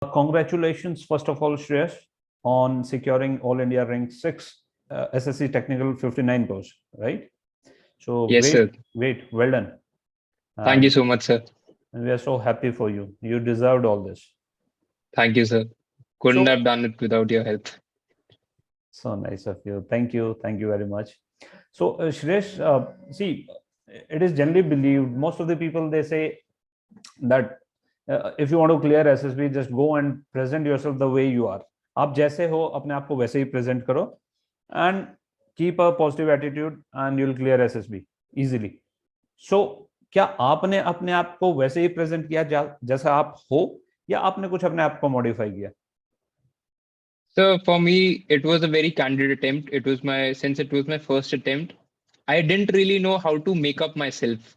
Congratulations, first of all, Shreyas, on securing All India Rank 6 SSC Technical 59 post, right? So Yes, sir. great, well done. Thank you And, so much, sir. and we are so happy for you. You deserved all this. Thank you, sir. Couldn't So, have done it without your help. so nice of you. Thank you. Thank you very much. So, Shresh, see, it is generally believed, most of the people, they say that if you want to clear SSB, just go and present yourself the way you are. आप जैसे हो अपने आप को वैसे ही present करो and keep a positive attitude and you'll clear SSB easily. So क्या आपने अपने आप को वैसे ही प्रेजेंट किया जैसा आप हो या आपने कुछ अपने आप को मॉडिफाई किया? So for me, it was a very candid attempt. Since it was my first attempt, I didn't really know how to make up myself.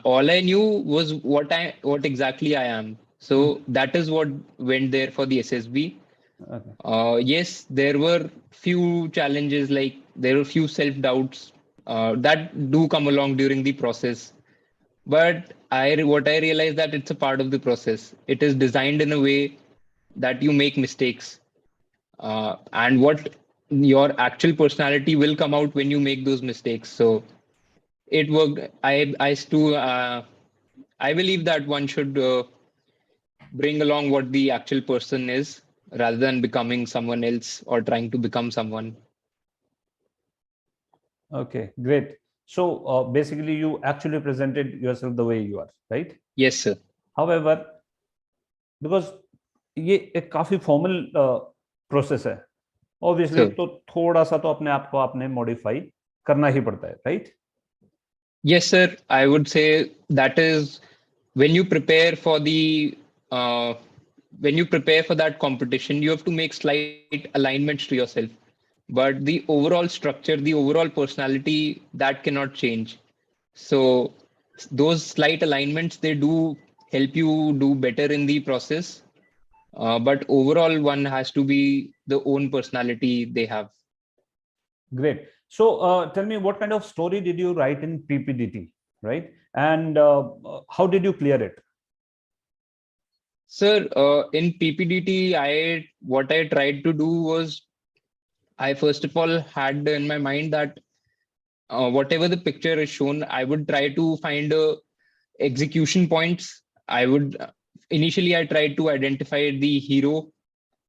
All I knew was what exactly I am. So that is what went there for the SSB. Okay. Yes, there were few challenges, like there were few self-doubts that do come along during the process. But what I realized that it's a part of the process. It is designed in a way that you make mistakes, and what your actual personality will come out when you make those mistakes. So it worked. I believe that one should bring along what the actual person is rather than becoming someone else or trying to become someone. Okay, great. So basically, you actually presented yourself the way you are, right? Yes, sir. However, because ये एक काफी formal process है, obviously So तो थोड़ा सा तो अपने आप को आपने मॉडिफाई करना ही पड़ता है, right? yes, sir. I would say that is when you prepare for uh, that competition, you have to make slight alignments to yourself. But the overall structure, the overall personality, that cannot change. So those slight alignments, they do help you do better in the process. But overall, one has to be the own personality they have. Great. So tell me, what kind of story did you write in PPDT, right? And how did you clear it? Sir, in PPDT, what I tried to do was I first of all had in my mind that whatever the picture is shown, I would try to find execution points. Initially I tried to identify the hero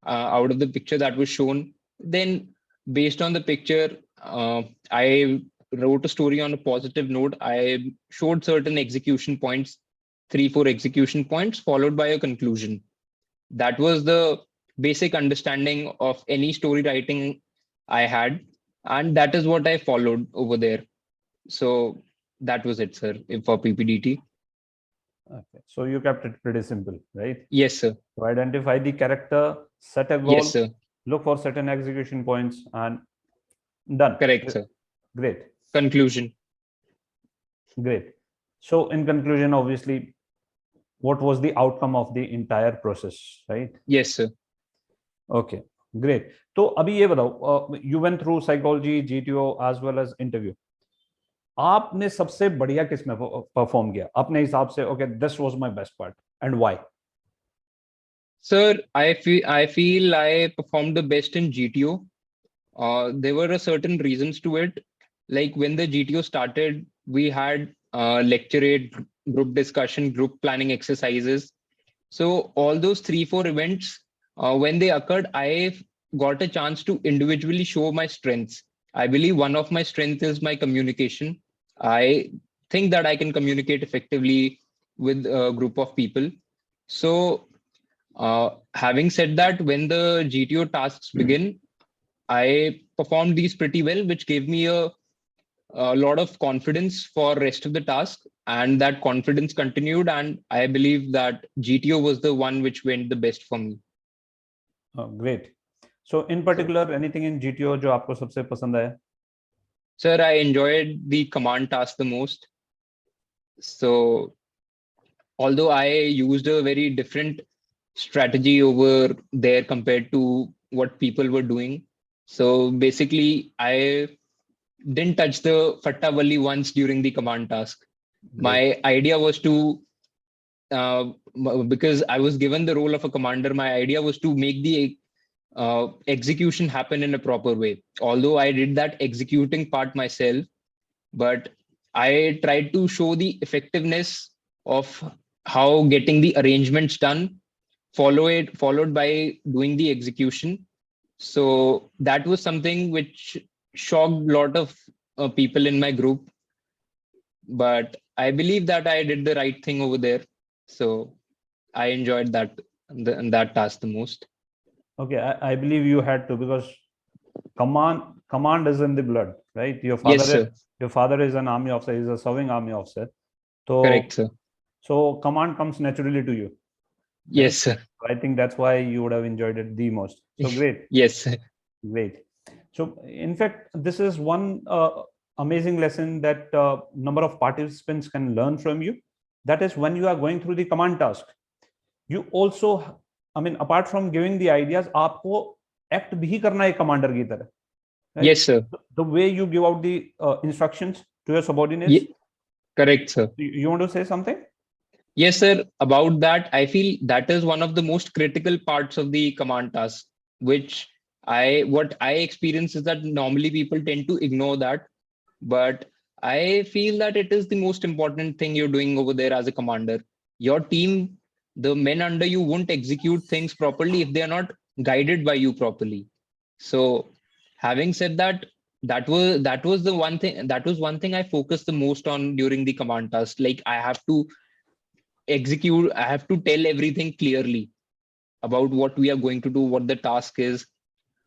out of the picture that was shown. Then, based on the picture, I wrote a story on a positive note. I showed certain execution points, 3-4 execution points, followed by a conclusion. That was the basic understanding of any story writing I had, and that is what I followed over there. So that was it, sir, for PPDT. Okay. So you kept it pretty simple, right? Yes, sir. To identify the character, set a Yes, goal, sir. look for certain execution points, and done. Correct, sir. Great. Conclusion. Great. So in conclusion, obviously, what was the outcome of the entire process, right? Yes, sir. Okay, great. तो अभी ये बताओ, you went through psychology, GTO as well as interview. आपने सबसे बढ़िया किस में perform किया अपने हिसाब से? Okay, this was my best part and why? Sir, I feel I performed the best in GTO. There were a certain reasons to it. Like when the GTO started, we had lecture aid, group discussion, group planning exercises. So all those 3-4 events, when they occurred, I got a chance to individually show my strengths. I believe one of my strengths is my communication. I think that I can communicate effectively with a group of people. So having said that, when the GTO tasks begin, I performed these pretty well, which gave me a lot of confidence for rest of the task, and that confidence continued, and I believe that GTO was the one which went the best for me. Oh, great. So in particular, anything in GTO जो आपको सबसे पसंद आया? Sir, I enjoyed the command task the most. So although I used a very different strategy over there compared to what people were doing. So basically, I didn't touch the Fatta Valli once during the command task. Great. My idea was to because I was given the role of a commander, my idea was to make the execution happen in a proper way. Although I did that executing part myself, but I tried to show the effectiveness of how getting the arrangements done, followed by doing the execution. So that was something which shocked a lot of people in my group, but I believe that I did the right thing over there. So I enjoyed that task the most. Okay, I believe you had to, because command is in the blood, right? Yes, sir. Your father is an army officer, he's a serving army officer. Correct, So sir. command comes naturally to you, right? Yes, sir. I think that's why you would have enjoyed it the most. So great. Yes, sir. Great. So, in fact, this is one amazing lesson that number of participants can learn from you. That is, when you are going through the command task, you also, I mean, apart from giving the ideas, आपको act भी करना है commander की तरह. Right? Yes, sir. The way you give out the instructions to your subordinates. Correct, sir. You want to say something? Yes, sir. About that, I feel that is one of the most critical parts of the command task, which what I experience is that normally people tend to ignore that, but I feel that it is the most important thing you're doing over there as a commander. Your team, the men under you, won't execute things properly if they are not guided by you properly. So, having said that, that was one thing I focused the most on during the command task. Like, I have to tell everything clearly about what we are going to do, what the task is,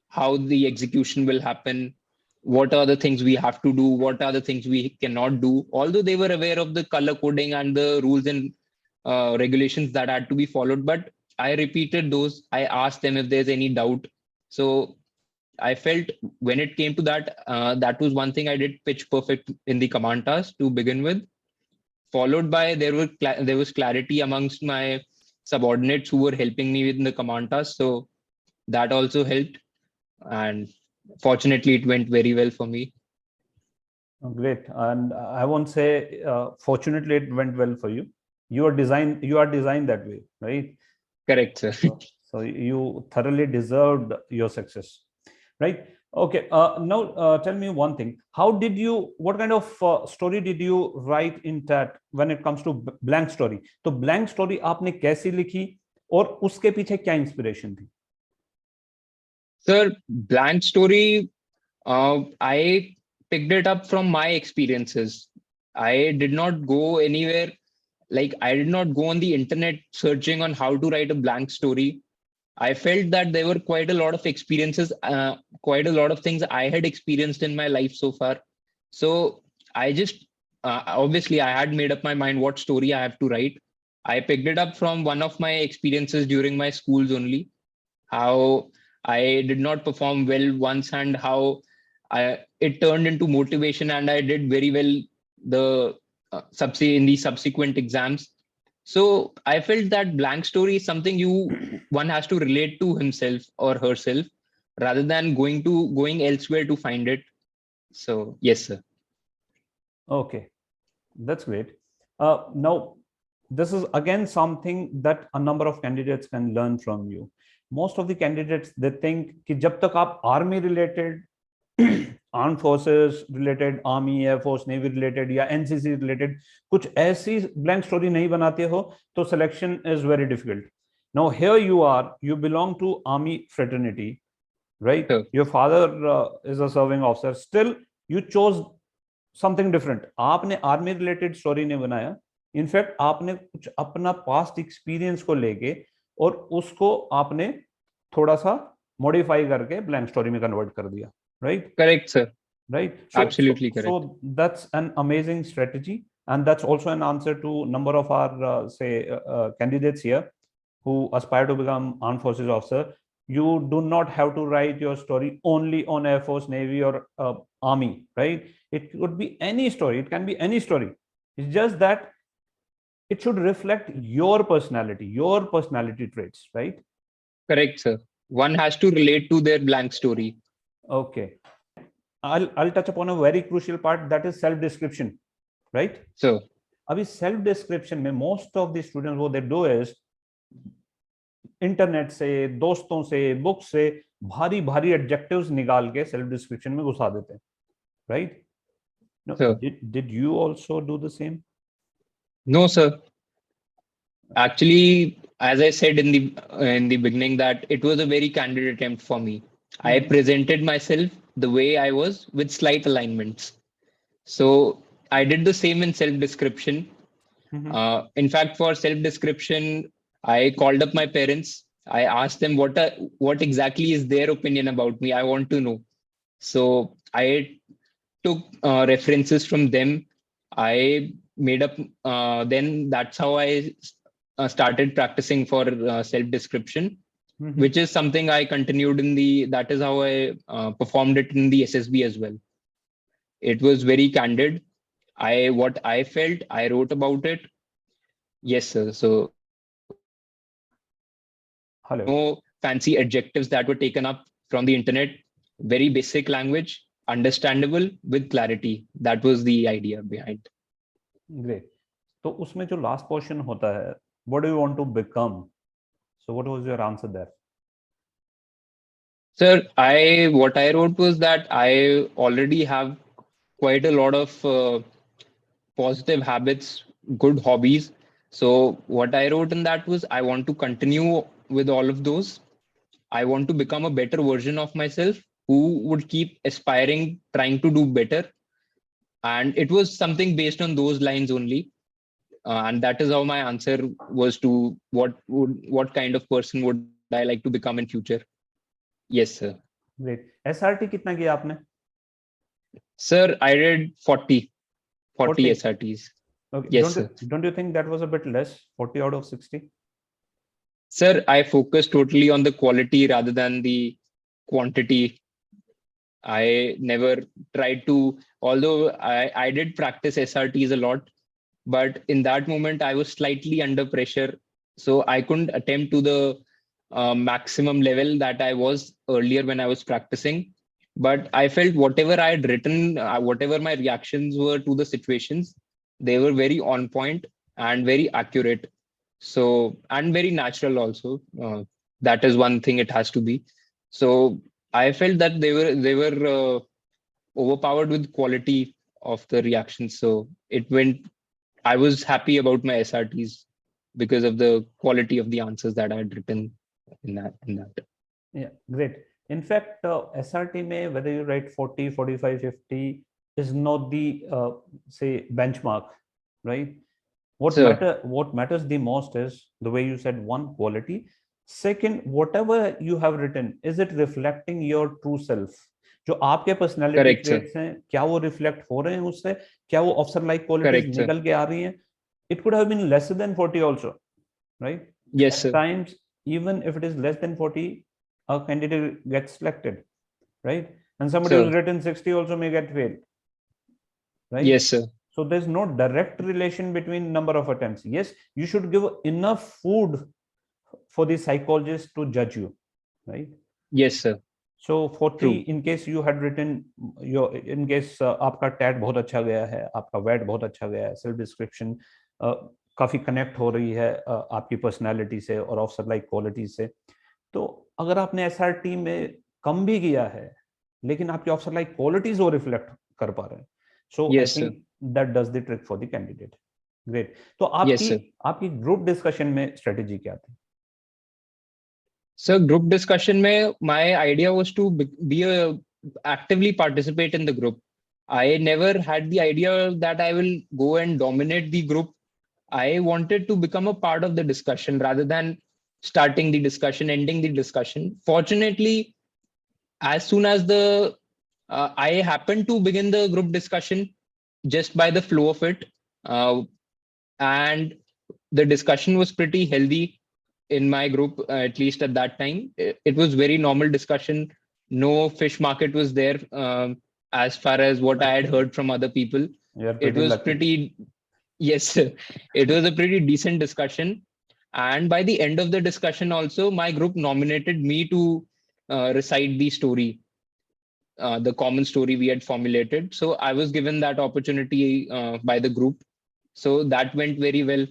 how the execution will happen, what are the things we have to do, what are the things we cannot do. Although they were aware of the color coding and the rules and regulations that had to be followed, but I repeated those. I asked them if there's any doubt. So I felt when it came to that, that was one thing I did pitch perfect in the command task to begin with. Followed by there was clarity amongst my subordinates who were helping me with the command task. So that also helped. And fortunately, it went very well for me. Great. And I won't say fortunately it went well for you. You are designed that way, right? Correct, sir. So you thoroughly deserved your success, right? Okay. Now tell me one thing. What kind of story did you write in TAT when it comes to blank story? तो blank story आपने कैसी लिखी और उसके पीछे क्या inspiration थी? Sir, blank story, I picked it up from my experiences. I did not go anywhere. Like, I did not go on the internet searching on how to write a blank story. I felt that there were quite a lot of experiences, quite a lot of things I had experienced in my life so far. So I just, obviously, I had made up my mind what story I have to write. I picked it up from one of my experiences during my schools only, how I did not perform well once and how it turned into motivation and I did very well in the subsequent exams. So I felt that blank story is something one has to relate to himself or herself rather than going elsewhere to find it. So yes, sir. Okay, that's great. Now, this is again something that a number of candidates can learn from you. Most of the candidates, they think कि जब तक आप army related, armed forces related, army, air force, navy related या NCC related कुछ ऐसी blank story नहीं बनाते हो तो selection is very difficult. Now here you belong to army fraternity, right? Sure. Your father is a serving officer. Still, you chose something different. आपने army related story नहीं बनाया. In fact, आपने कुछ अपना past experience को लेके और उसको आपने थोड़ा सा मॉडिफाई करके ब्लैंक स्टोरी में कन्वर्ट कर दिया, right? Correct, sir. Right? Absolutely correct. So that's an amazing strategy, and that's also an answer to number of our candidates here who aspire to become armed forces officer. You do not have to write your story only on Air Force, Navy, or Army, right? It could be any story. It can be any story. It's just that it should reflect your personality traits, right? Correct, sir. One has to relate to their blank story. Okay. I'll touch upon a very crucial part, that is self-description, right? So अभी self description में most of the students वो they do is internet से, दोस्तों से, book से भारी भारी adjectives निकाल के सेल्फ डिस्क्रिप्शन में घुसा देते हैं, right? Did you also do the same? No, sir. Actually, as I said in the beginning, that it was a very candid attempt for me. I presented myself the way I was with slight alignments. So I did the same in self-description. In fact, for self-description, I called up my parents. I asked them what exactly is their opinion about me. I want to know. So I took references from them. I made up. Then that's how I started practicing for self-description, which is something I continued that is how I performed it in the SSB as well. It was very candid. What I felt, I wrote about it. Yes, sir. So Hello. No fancy adjectives that were taken up from the internet. Very basic language, understandable with clarity. That was the idea behind. Great. तो उसमें जो last portion होता है, what do you want to become? So what was your answer there? Sir, what I wrote was that I already have quite a lot of positive habits, good hobbies. So what I wrote in that was I want to continue with all of those. I want to become a better version of myself who would keep aspiring, trying to do better. And it was something based on those lines only. And that is how my answer was to what kind of person would I like to become in future. Yes, sir. Great. SRT कितना किया आपने? Sir, I did 40 SRTs. Okay. Yes, sir. Don't you think that was a bit less, 40 out of 60? Sir, I focused totally on the quality rather than the quantity. I never tried to, although I did practice SRTs a lot, but in that moment I was slightly under pressure. So I couldn't attempt to the maximum level that I was earlier when I was practicing. But I felt whatever I had written, whatever my reactions were to the situations, they were very on point and very accurate. So, and very natural also. That is one thing it has to be. So I felt that they were overpowered with quality of the reactions. So I was happy about my SRTs because of the quality of the answers that I had written in that. Yeah, great. In fact, SRT may, whether you write 40, 45, 50 is not the, say, benchmark, right? What matters the most is the way you said, one, quality. Second, whatever you have written, is it reflecting your true self? जो आपके personality traits हैं, क्या वो reflect हो रहे हैं उससे? क्या वो ऑफिसर लाइक क्वालिटीज निकल के आ रही हैं? It could have been lesser than 40 also, right? Yes, At sir. times, even if it is less than 40, a candidate gets selected, right? And somebody who's written 60 also may get failed, right? Yes, sir. So there's no direct relation between number of attempts. Yes, you should give enough food for the psychologist to judge you, right? Yes, sir. So 40, True. In case you had written in case आपका TAT बहुत अच्छा गया है, आपका WAT बहुत अच्छा गया है, self description काफी कनेक्ट हो रही है आपकी पर्सनालिटी से और ऑफिसर लाइक क्वालिटी से, तो अगर आपने SRT में कम भी किया है लेकिन आपकी ऑफिसर लाइक क्वालिटीज वो रिफ्लेक्ट कर पा रहे हैं, so I think that does the trick for the candidate. Great. तो आपकी ग्रुप डिस्कशन में स्ट्रेटेजी क्या थी? सर, ग्रुप डिस्कशन में my idea was to be actively participate in the group. I never had the idea that I will go and dominate the group. I wanted to become a part of the discussion rather than starting the discussion, ending the discussion. Fortunately, as soon as I happened to begin the group discussion just by the flow of it, and the discussion was pretty healthy in my group, at least at that time. It was very normal discussion. No fish market was there as far as what I had heard from other people. It was pretty, yes, it was a pretty decent discussion. And by the end of the discussion also, my group nominated me to recite the story, the common story we had formulated. So I was given that opportunity by the group. So that went very well.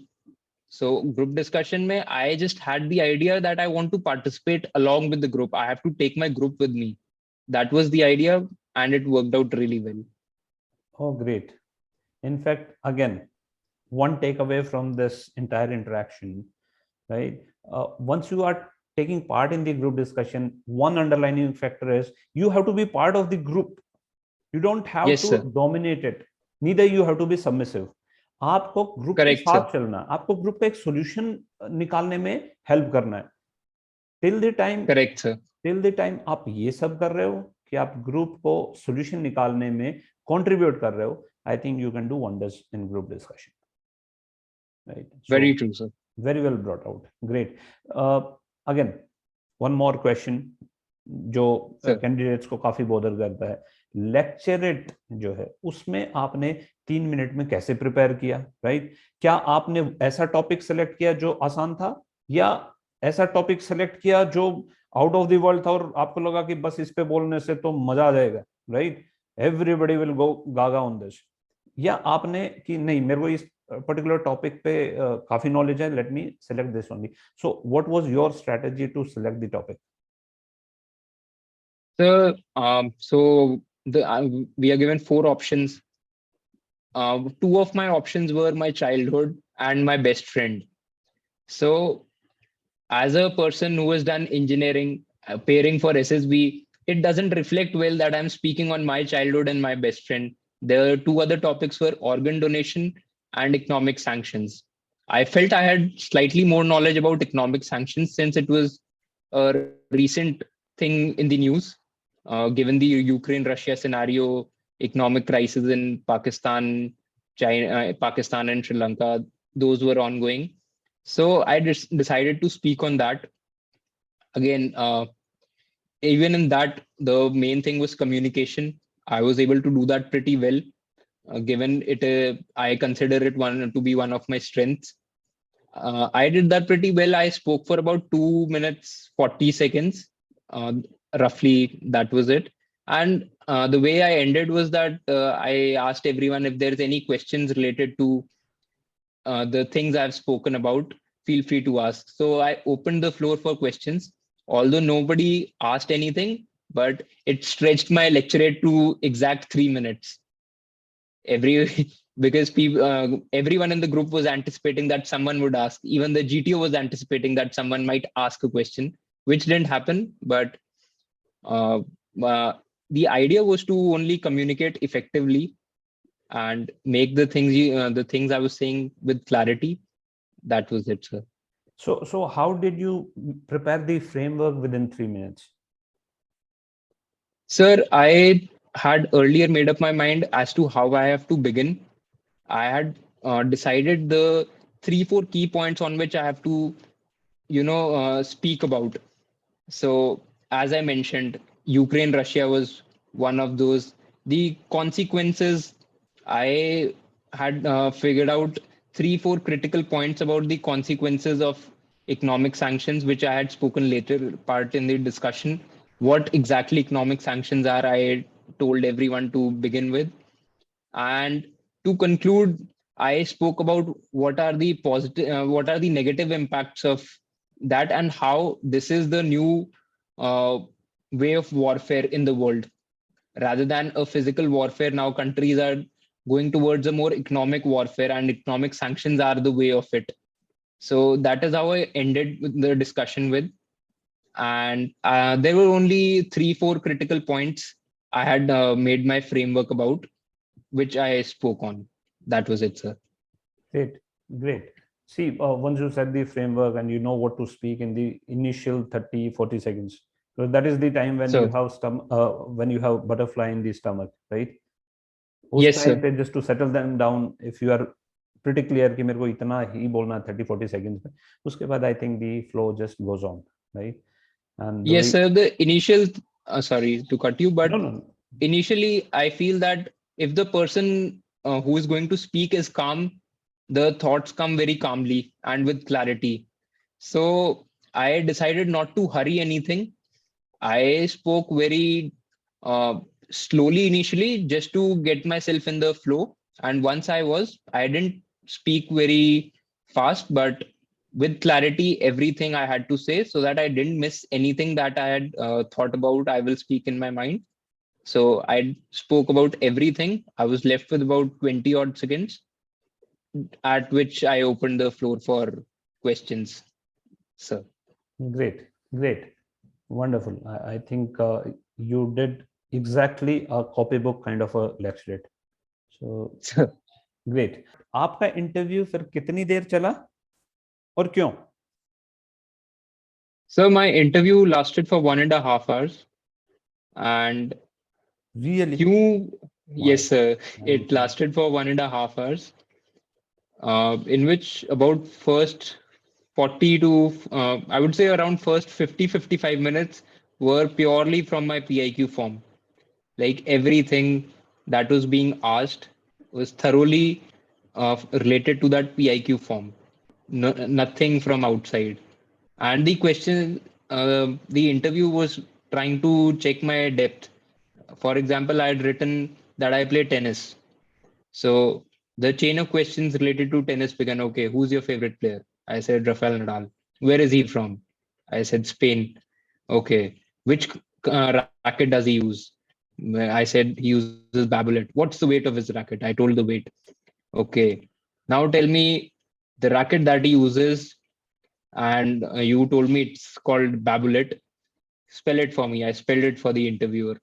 So group discussion mein, I just had the idea that I want to participate along with the group. I have to take my group with me. That was the idea, and it worked out really well. Oh, great. In fact, again, one takeaway from this entire interaction, right? Once you are taking part in the group discussion, one underlining factor is you have to be part of the group. You don't have Yes, to sir. dominate it. Neither you have to be submissive. आपको group के Correct, sir. साथ चलना, आपको group पे एक solution निकालने में help करना है. Till the time Correct, sir. आप ये सब कर रहे हो कि आप ग्रुप को सॉल्यूशन निकालने में कंट्रीब्यूट कर रहे हो, I think you can do wonders in group discussion, right? Very true, sir. Very well brought out. Great. Again, one more question जो कैंडिडेट्स को काफी बोदर करता है, लेक्चरेट जो है उसमें आपने 3 मिनट में कैसे प्रिपेयर किया, राइट? क्या आपने ऐसा टॉपिक सेलेक्ट किया जो आसान था, या ऐसा टॉपिक सेलेक्ट किया जो आउट ऑफ द वर्ल्ड था और आपको लगा कि बस इस पे बोलने से तो मजा आ जाएगा, right? Everybody will go Gaga on this, या आपने कि नहीं मेरे को इस पर्टिकुलर टॉपिक पे काफी नॉलेज है, let me select this only. So what was your strategy to select the topic? So, we are given 4 options. 2 of my options were my childhood and my best friend. So, as a person who has done engineering, pairing for SSB, it doesn't reflect well that I'm speaking on my childhood and my best friend. The 2 other topics were organ donation and economic sanctions. I felt I had slightly more knowledge about economic sanctions since it was a recent thing in the news, given the Ukraine-Russia scenario, economic crisis in Pakistan, China, Pakistan and Sri Lanka, those were ongoing. So I just decided to speak on that. Again, even in that, the main thing was communication. I was able to do that pretty well, given it. I consider it to be one of my strengths. I did that pretty well. I spoke for about 2 minutes, 40 seconds. Roughly, that was it. And the way I ended was that I asked everyone if there's any questions related to the things I've spoken about, feel free to ask. So I opened the floor for questions, although nobody asked anything, but it stretched my lecturate to exact 3 minutes. Because people, everyone in the group was anticipating that someone would ask. Even the GTO was anticipating that someone might ask a question, which didn't happen. But the idea was to only communicate effectively and make the things I was saying with clarity. That was it, sir. So how did you prepare the framework within 3 minutes? Sir, I had earlier made up my mind as to how I have to begin. I had decided the 3-4 key points on which I have to, speak about. So as I mentioned, Ukraine, Russia was one of those. The consequences, I had figured out 3-4 critical points about the consequences of economic sanctions, which I had spoken later part in the discussion. What exactly economic sanctions are, I told everyone to begin with. And to conclude, I spoke about what are the positive, what are the negative impacts of that, and how this is the new way of warfare in the world. Rather than a physical warfare, now countries are going towards a more economic warfare, and economic sanctions are the way of it. So that is how I ended with the discussion with. And there were only 3-4 critical points I had made my framework about, which I spoke on. That was it, sir. Great. See, once you set the framework and you know what to speak in the initial 30-40 seconds, so that is the time when you have butterfly in the stomach, right? Yes, sir. Just to settle them down, if you are pretty clear कि मेरे को इतना ही बोलना 30-40 seconds में, उसके बाद I think the flow just goes on, right? And yes, sir. The initial, sorry to cut you, but no. Initially I feel that if the person who is going to speak is calm, the thoughts come very calmly and with clarity. So I decided not to hurry anything. I spoke very slowly initially, just to get myself in the flow. And once I didn't speak very fast, but with clarity, everything I had to say, so that I didn't miss anything that I had thought about. I will speak in my mind. So I spoke about everything. I was left with about 20 odd seconds, at which I opened the floor for questions. So Great, great, wonderful. I think you did exactly a copybook kind of a lecture. So great. आपका interview फिर कितनी देर चला और क्यों? So my interview lasted for 1.5 hours, and Really? yes, sir, it lasted for 1.5 hours, in which about first 40 to I would say around first 55 minutes were purely from my PIQ form. Like everything that was being asked was thoroughly related to that PIQ form. No, nothing from outside. And the question, the interview was trying to check my depth. For example, I had written that I play tennis. So the chain of questions related to tennis began. Okay, who's your favorite player? I said Rafael Nadal. Where is he from? I said Spain. Okay, which racket does he use? I said he uses Babolet. What's the weight of his racket? I told the weight. Okay, now tell me the racket that he uses, and you told me it's called Babolet. Spell it for me. I spelled it for the interviewer.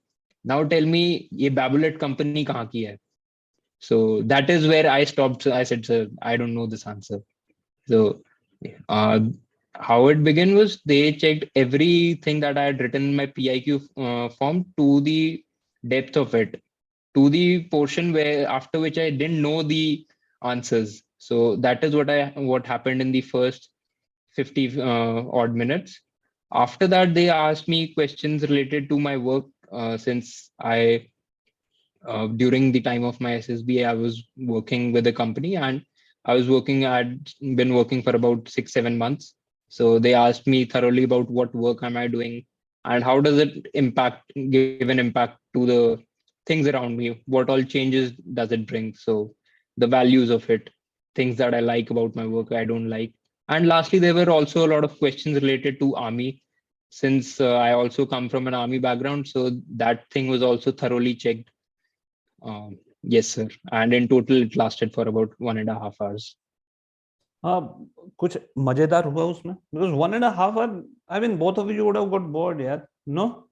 Now tell me, ये Babolet company कहाँ की है? So that is where I stopped. I said, sir, I don't know this answer. So uh, how it began was they checked everything that I had written in my PIQ form to the depth of it, to the portion where after which I didn't know the answers. So that is what happened in the first 50 odd minutes. After that, they asked me questions related to my work, since I during the time of my SSB, I was working with a company, and I'd been working for about 6-7 months. So they asked me thoroughly about what work am I doing and how does it give an impact to the things around me? What all changes does it bring? So the values of it, things that I like about my work, I don't like. And lastly, there were also a lot of questions related to army, since I also come from an army background. So that thing was also thoroughly checked. Yes, sir. And in total, it lasted for about 1.5 hours. कुछ मजेदार हुआ उसमें? Because 1.5 hour, I mean, both of you would have got bored, yeah? No?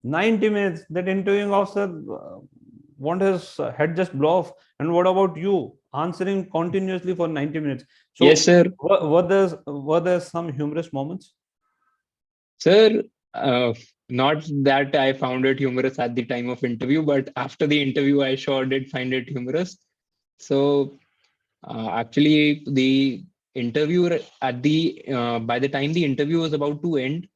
90 minutes, that interviewing officer want his head just blow off. And what about you? Answering continuously for 90 minutes. So, yes, sir. Were there some humorous moments? Sir, not that I found it humorous at the time of interview, but after the interview, I sure did find it humorous. So actually, the interviewer at the by the time the interview was about to end,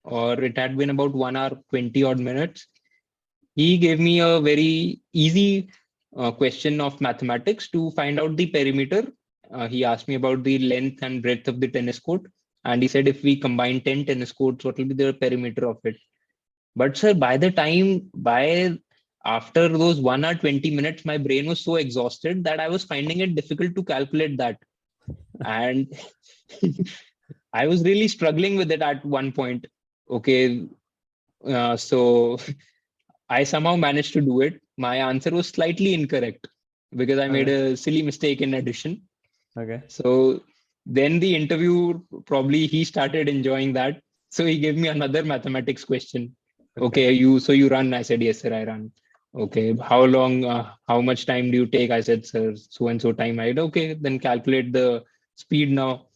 or it had been about 1 hour 20 odd minutes, he gave me a very easy question of mathematics to find out the perimeter. He asked me about the length and breadth of the tennis court. And he said, if we combine 10 tennis courts, what will be the perimeter of it? But sir, after those 1 hour 20 minutes, my brain was so exhausted that I was finding it difficult to calculate that. And I was really struggling with it at one point. Okay. So I somehow managed to do it. My answer was slightly incorrect because I made a silly mistake in addition. Okay. So then the interview, probably he started enjoying that. So he gave me another mathematics question. Okay, you run? I said, yes, sir, I run. Okay, how long, how much time do you take? I said, sir, so and so time. I said, okay, then calculate the speed now.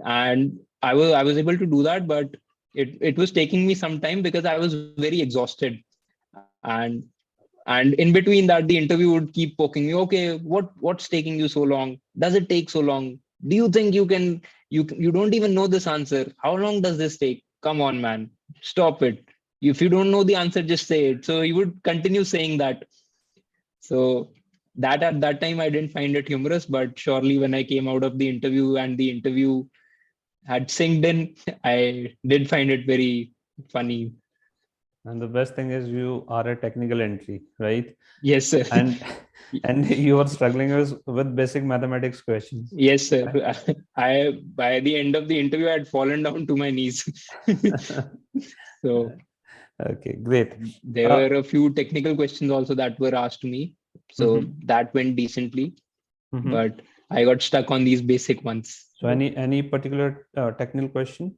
And I was able to do that, but it was taking me some time because I was very exhausted. And in between that, the interview would keep poking me. Okay, what's taking you so long? Does it take so long? Do you think you don't even know this answer? How long does this take? Come on, man, stop it. If you don't know the answer, just say it. So he would continue saying that. So that at that time, I didn't find it humorous, but surely when I came out of the interview and the interview had synced in, I did find it very funny. And the best thing is you are a technical entry, right? Yes, sir. And and you are struggling with basic mathematics questions. Yes, sir. Right? I by the end of the interview, I had fallen down to my knees. So Okay, great. there Uh, were a few technical questions also that were asked to me. So mhm, that went decently, mhm. but I got stuck on these basic ones. So any particular technical question?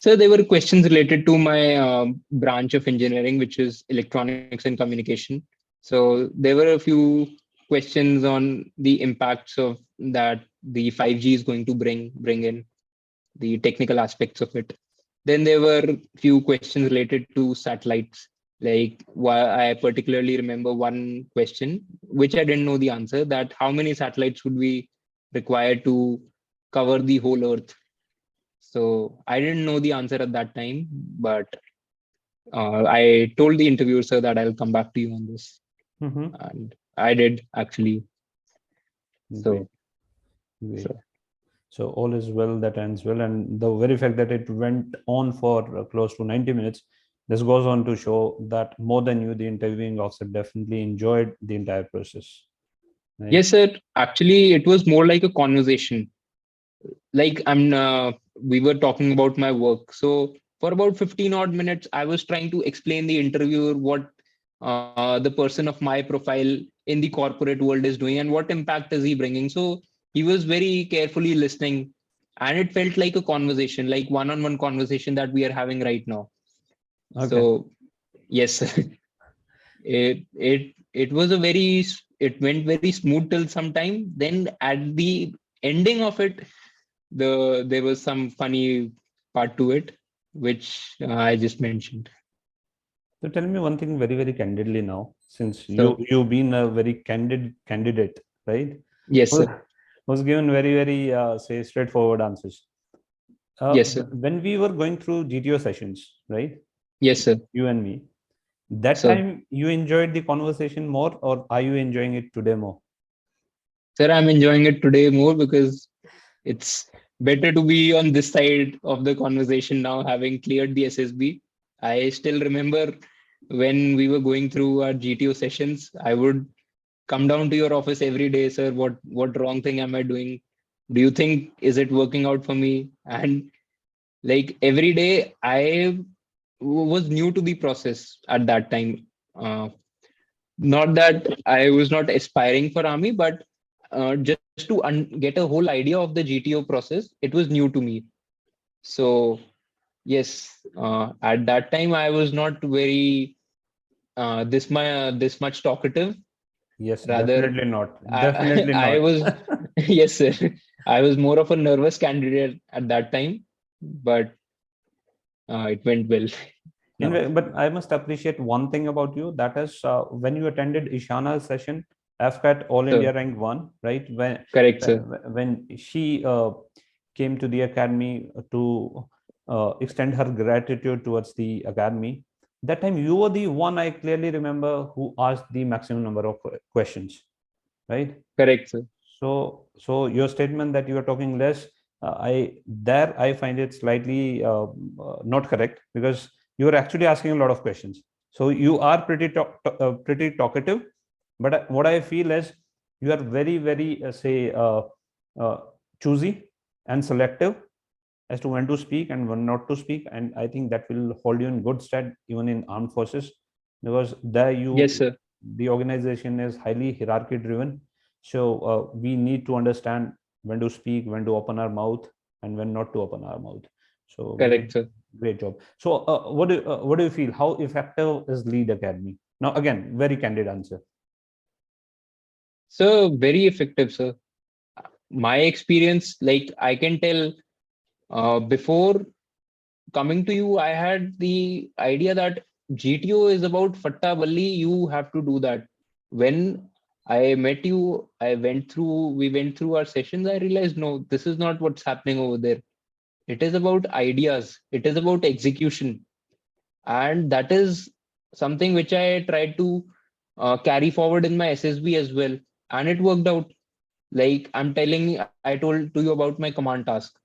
So there were questions related to my branch of engineering, which is electronics and communication. So there were a few questions on the impacts of that the 5G is going to bring in, the technical aspects of it. Then there were few questions related to satellites. Like I particularly remember one question which I didn't know the answer, that how many satellites would we require to cover the whole Earth. So I didn't know the answer at that time, but I told the interviewer, sir, that I'll come back to you on this, Mm-hmm. and I did actually. Great, So, great. so So all is well that ends well, and the very fact that it went on for close to 90 minutes, this goes on to show that more than you, the interviewing officer definitely enjoyed the entire process, right? yes, sir. Actually, it was more like a conversation. Like we were talking about my work. So for about 15 odd minutes, I was trying to explain the interviewer what the person of my profile in the corporate world is doing and what impact is he bringing. So he was very carefully listening, and it felt like a conversation, like one-on-one conversation that we are having right now. Okay. So yes, it was a very, it went very smooth till some time. Then at the ending of it, there was some funny part to it, which I just mentioned. So tell me one thing very, very candidly now, since So you've been a very candid candidate, right? yes, Was sir. was given very, very say straightforward answers. Yes, sir. When we were going through GTO sessions, right? Yes, sir. You and me, that So, time you enjoyed the conversation more, or are you enjoying it today more? sir, I'm enjoying it today more because it's better to be on this side of the conversation now, having cleared the SSB. I still remember when we were going through our GTO sessions, I would come down to your office every day, sir. What wrong thing am I doing? Do you think is it working out for me? And like every day, I was new to the process at that time. Not that I was not aspiring for army, but just to get a whole idea of the GTO process, it was new to me. So yes, at that time I was not very this much talkative. Yes, Rather, definitely not. Definitely I not. was yes, sir. I was more of a nervous candidate at that time, but it went well now. Anyway, but I must appreciate one thing about you. That is, when you attended Ishana's session, AFCAT All India So Rank 1, right? correct, sir. When she came to the academy to extend her gratitude towards the academy, that time you were the one I clearly remember who asked the maximum number of questions, right? Correct, sir. So your statement that you are talking less, I find it slightly not correct, because you are actually asking a lot of questions. So you are pretty talkative, but what I feel is you are very, very uh, choosy and selective as to when to speak and when not to speak, and I think that will hold you in good stead even in armed forces, because there Yes, you sir. the organization is highly hierarchy driven. So we need to understand when to speak, when to open our mouth, and when not to open our mouth. So great, Correct, sir. great job. So what do you feel, how effective is Lead Academy? Now again, very candid answer. So very effective, sir. My experience, like I can tell, before coming to you, I had the idea that GTO is about fatta balli. You have to do that. When I met you, we went through our sessions. I realized, no, this is not what's happening over there. It is about ideas. It is about execution. And that is something which I tried to carry forward in my SSB as well. And it worked out. Like I told to you about my command task.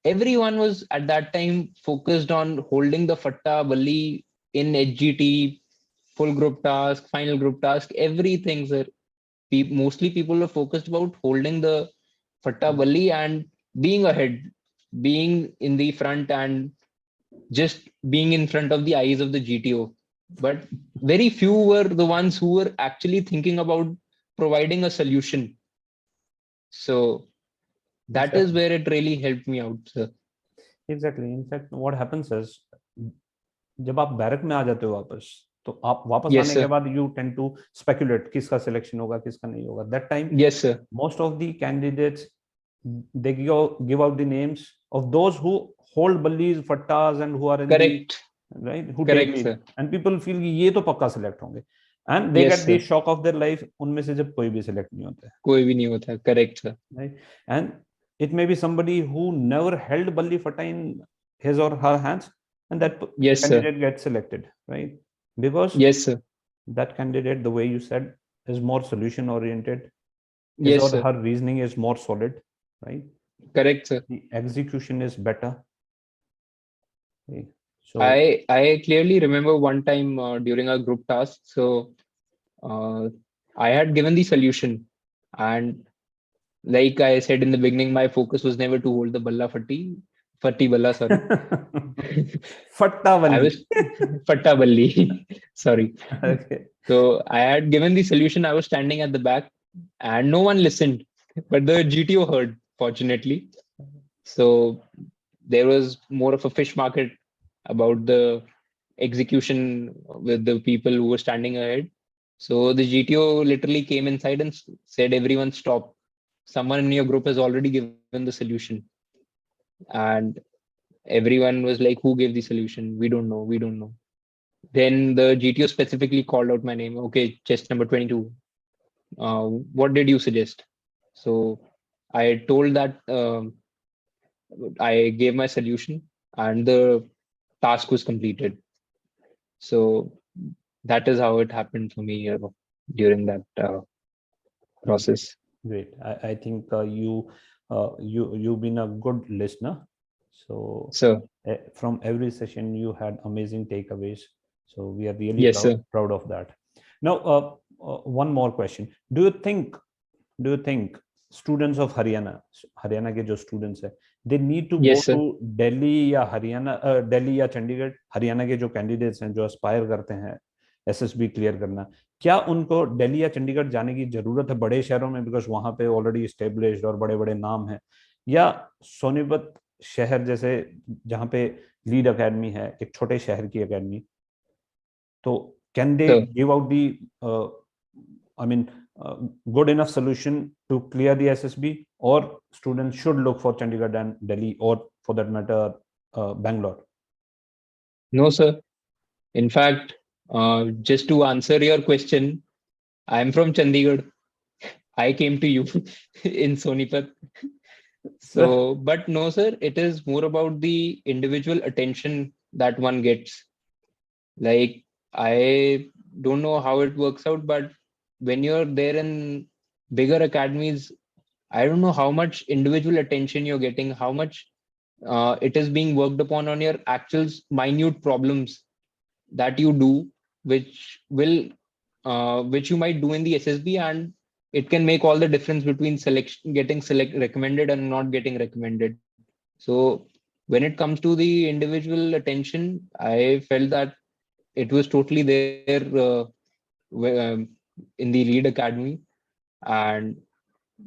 everyone was at that time focused on holding the fatta balli in HGT, full group task, final group task, everything, sir. Mostly people were focused about holding the fatta balli and being ahead, being in the front, and just being in front of the eyes of the GTO. But very few were the ones who were actually thinking about providing a solution. So that is Exactly. where it really helped me out, sir. Exactly. In fact, what happens is, जब आप barrack में आ जाते हो वापस, तो आप वापस Yes, आने के sir. बाद यू टेंड टू स्पेकुलेट किसका सिलेक्शन होगा, किसका नहीं होगा. That time Yes, sir. most of the candidates, they give out the names of those who hold ballis, fattas, and who are in the Correct. right, who take Correct, lead, sir. and people feel कि ये तो पक्का select होंगे, and they Yes, get the sir. shock of their life उनमें से जब कोई भी select नहीं होता है, कोई भी नहीं होता. Correct, sir. right. And it may be somebody who never held balli fatta in his or her hands, and that Yes, sir. candidate gets selected, right, because Yes, sir. that candidate, the way you said, is more solution oriented, his Yes, or sir. her reasoning is more solid, right, Correct, sir. the execution is better, right? So I clearly remember one time during a group task. So I had given the solution, and like I said in the beginning, my focus was never to hold the fatti balla, sorry. fatta I balli. was fatta balli, sorry. Okay. So I had given the solution. I was standing at the back, and no one listened, but the GTO heard, fortunately. So there was more of a fish market about the execution with the people who were standing ahead. So the GTO literally came inside and said, "Everyone stop. Someone in your group has already given the solution." And everyone was like, "Who gave the solution? We don't know. We don't know." Then the GTO specifically called out my name. Okay, chest number 22. What did you suggest? So I told that I gave my solution, and the task was completed. So that is how it happened for me during that process. Great. I think you've been a good listener. So So from every session you had amazing takeaways. So we are really yes, sir. proud of that. Now, one more question. Do you think students of Haryana के जो students है, they need to Yes, go sir. to Delhi या Delhi या Chandigarh? Haryana के जो candidates हैं, जो aspire करते हैं SSB क्लियर करना, क्या उनको दिल्ली या चंडीगढ़ जाने की जरूरत है बड़े शहरों में, बिकॉज वहां पे ऑलरेडी स्टेब्लिश्ड और बड़े बड़े नाम हैं, या सोनीपत शहर जैसे जहां पे लीड एकेडमी है, एक छोटे शहर की एकेडमी, तो can they So give out the I mean good enough solution to clear the SSB, or students should look for Chandigarh and Delhi, or for that matter Bangalore? no, sir. In fact, just to answer your question, I'm from Chandigarh. I came to you in Sonipat. So, but no, sir, it is more about the individual attention that one gets. Like, I don't know how it works out, but when you're there in bigger academies, I don't know how much individual attention you're getting, how much it is being worked upon on your actual minute problems that you do, which you might do in the SSB, and it can make all the difference between getting recommended and not getting recommended. So when it comes to the individual attention, I felt that it was totally there in the lead academy. And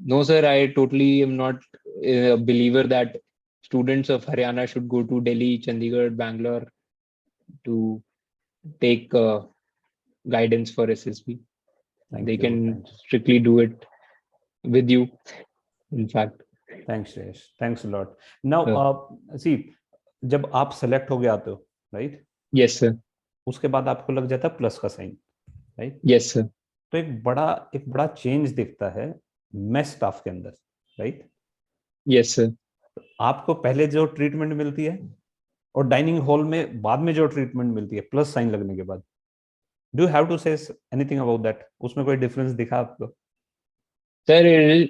no, sir, I totally am not a believer that students of Haryana should go to Delhi, Chandigarh, Bangalore to take guidance for SSB. They can strictly do it with you, in fact. Thanks Shreyas, thanks a lot. Now see, जब आप select हो गए आते हो, right? Yes, sir. उसके बाद आपको लग जाता है प्लस का साइन, राइट? Yes, sir. तो एक बड़ा चेंज दिखता है मेस स्टाफ के अंदर, राइट? Yes, sir. आपको पहले जो ट्रीटमेंट मिलती है और डाइनिंग हॉल में बाद में जो ट्रीटमेंट मिलती है प्लस साइन लगने के बाद, do you have to say anything about that? उसमें कोई डिफरेंस दिखा आपको? Sir,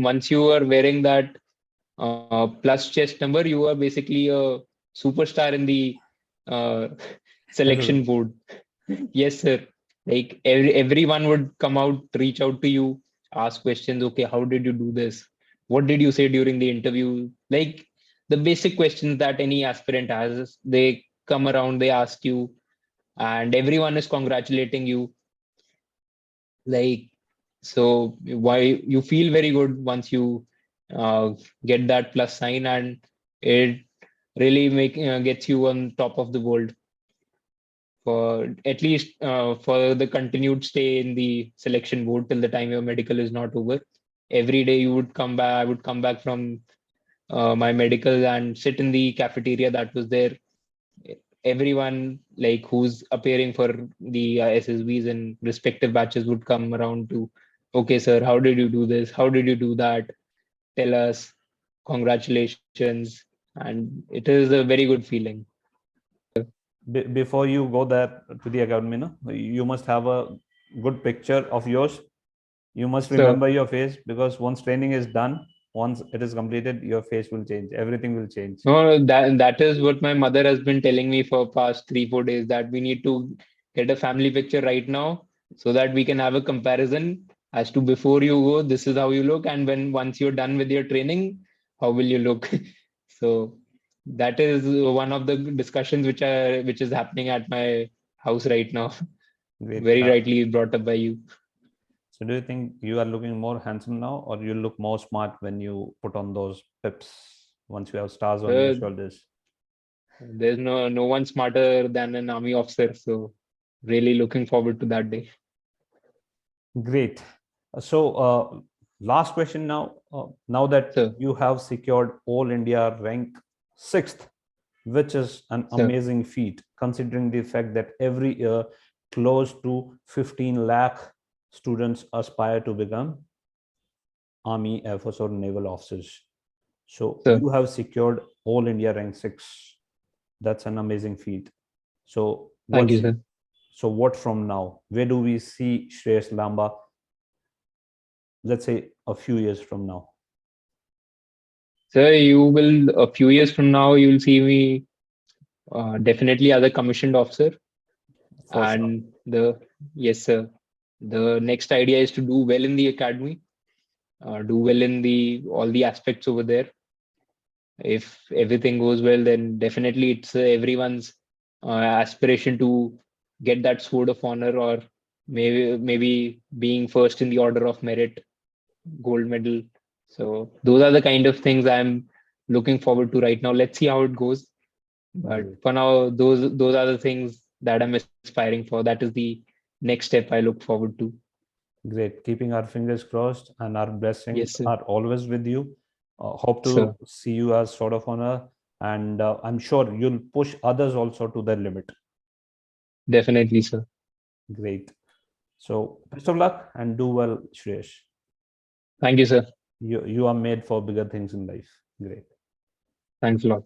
once you are wearing that plus chest number, you are basically a superstar in the selection board. Yes, sir. Like everyone would come out, reach out to you, ask questions. Okay, how did you do this? What did you say during the interview? Like the basic questions that any aspirant has, they come around, they ask you, and everyone is congratulating you. Like, so why you feel very good once you get that plus sign, and it really gets you on top of the world for at least for the continued stay in the selection board till the time your medical is not over. Every day you would come back, I would come back from my medical and sit in the cafeteria that was there. Everyone like who's appearing for the SSBs in respective batches would come around to, okay, sir, how did you do this? How did you do that? Tell us, congratulations. And it is a very good feeling. Before you go there to the academy, no, you must have a good picture of yours. You must remember your face, because once training is done, once it is completed, your face will change. Everything will change. No, that is what my mother has been telling me for past 3-4 days, that we need to get a family picture right now so that we can have a comparison as to before you go, this is how you look, and when once you're done with your training, how will you look? So that is one of the discussions which is happening at my house right now. Great. Very rightly brought up by you. So do you think you are looking more handsome now, or you look more smart when you put on those pips once you have stars on your shoulders? There's no one smarter than an army officer. So really looking forward to that day. Great. So last question now. Now that you have secured All India rank 6th, which is an amazing feat, considering the fact that every year close to 15 lakh students aspire to become Army, Air Force, or Naval officers. So you have secured All India rank 6. That's an amazing feat. So thank you, sir. So what from now? Where do we see Shreyas Lamba, let's say a few years from now? Sir, a few years from now, you will see me definitely as a commissioned officer. And yes, sir. The next idea is to do well in the academy, do well in all the aspects over there. If everything goes well, then definitely it's everyone's aspiration to get that sword of honor, or maybe being first in the order of merit, gold medal. So those are the kind of things I'm looking forward to right now. Let's see how it goes. But for now, those are the things that I'm aspiring for. That is the next step I look forward to. Great. Keeping our fingers crossed, and our blessings are always with you. Hope to see you as sword of honor, and I'm sure you'll push others also to their limit. Definitely, sir. Great. So best of luck and do well, Shreyas. Thank you, sir. You are made for bigger things in life. Great. Thanks a lot.